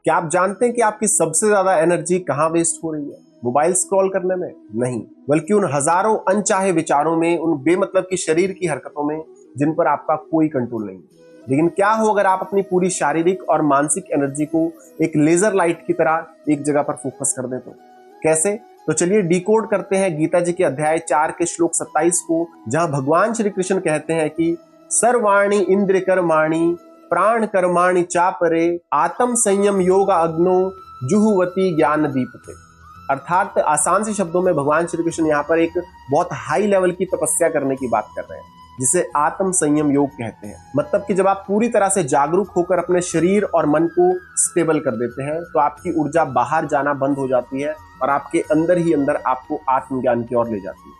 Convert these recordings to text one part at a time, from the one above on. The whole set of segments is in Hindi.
क्या आप जानते हैं कि आपकी सबसे ज्यादा एनर्जी कहाँ वेस्ट हो रही है? मोबाइल स्क्रॉल करने में नहीं, बल्कि उन हजारों अनचाहे विचारों में, उन बेमतलब की शरीर की हरकतों में जिन पर आपका कोई कंट्रोल नहीं है। लेकिन क्या हो अगर आप अपनी पूरी शारीरिक और मानसिक एनर्जी को एक लेजर लाइट की तरह एक जगह पर फोकस कर दें? तो कैसे? तो चलिए डिकोड करते हैं गीता जी के अध्याय 4 के श्लोक 27 को, जहां भगवान श्री कृष्ण कहते हैं कि सर्वाणी इंद्र कर्माणि प्राण कर्माणि चापरे आत्म संयम योग अग्नो जुहुवती ज्ञान दीपते। अर्थात आसान से शब्दों में भगवान श्री कृष्ण यहाँ पर एक बहुत हाई लेवल की तपस्या करने की बात कर रहे हैं, जिसे आत्म संयम योग कहते हैं। मतलब कि जब आप पूरी तरह से जागरूक होकर अपने शरीर और मन को स्टेबल कर देते हैं तो आपकी ऊर्जा बाहर जाना बंद हो जाती है और आपके अंदर ही अंदर आपको आत्मज्ञान की ओर ले जाती है।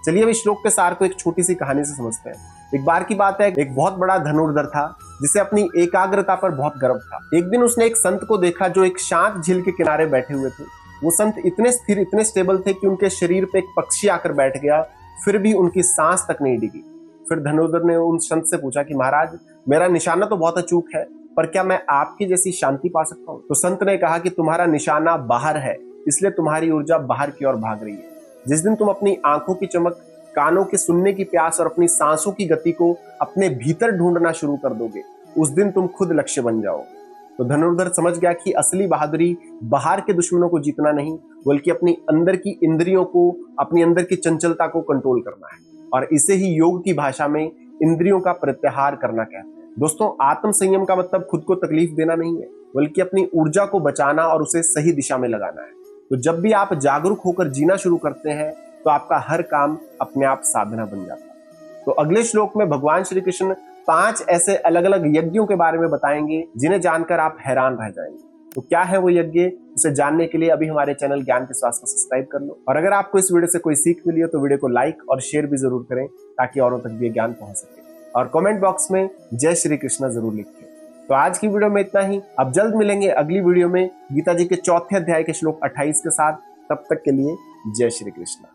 चलिए अब इस श्लोक के सार को एक छोटी सी कहानी से समझते हैं। एक बार की बात है, एक बहुत बड़ा धनुर्धर था जिसे अपनी एकाग्रता पर बहुत गर्व था। एक दिन उसने एक संत को देखा जो एक शांत झील के किनारे बैठे हुए थे। वो संत इतने स्थिर, इतने स्टेबल थे कि उनके शरीर पे एक पक्षी आकर बैठ गया, फिर भी उनकी सांस तक नहीं डिगी। फिर धनुर्धर ने उन संत से पूछा कि महाराज, मेरा निशाना तो बहुत अचूक है, पर क्या मैं आपकी जैसी शांति पा सकता हूँ? तो संत ने कहा कि तुम्हारा निशाना बाहर है, इसलिए तुम्हारी ऊर्जा बाहर की ओर भाग रही है। जिस दिन तुम अपनी आंखों की चमक, कानों के सुनने की प्यास और अपनी सांसों की गति को अपने भीतर ढूंढना शुरू कर दोगे, उस दिन तुम खुद लक्ष्य बन जाओगे। तो धनुर्धर समझ गया कि असली बहादुरी बाहर के दुश्मनों को जीतना नहीं, बल्कि अपनी अंदर की इंद्रियों को, अपनी अंदर की चंचलता को कंट्रोल करना है। और इसे ही योग की भाषा में इंद्रियों का प्रत्याहार करना कहते हैं। दोस्तों, आत्म संयम का मतलब खुद को तकलीफ देना नहीं है, बल्कि अपनी ऊर्जा को बचाना और उसे सही दिशा में लगाना है। तो जब भी आप जागरूक होकर जीना शुरू करते हैं तो आपका हर काम अपने आप साधना बन जाता है। तो अगले श्लोक में भगवान श्री कृष्ण 5 ऐसे अलग अलग यज्ञों के बारे में बताएंगे जिन्हें जानकर आप हैरान रह जाएंगे। तो क्या है वो यज्ञ? उसे जानने के लिए अभी हमारे चैनल ज्ञान के स्वास्थ्य को सब्सक्राइब कर लो। और अगर आपको इस वीडियो से कोई सीख मिली हो तो वीडियो को लाइक और शेयर भी जरूर करें, ताकि औरों तक भी ज्ञान पहुंच सके। और कमेंट बॉक्स में जय श्री कृष्ण जरूर लिखें। तो आज की वीडियो में इतना ही। अब जल्द मिलेंगे अगली वीडियो में गीता जी के 4थे अध्याय के श्लोक 28 के साथ। तब तक के लिए जय श्री कृष्ण।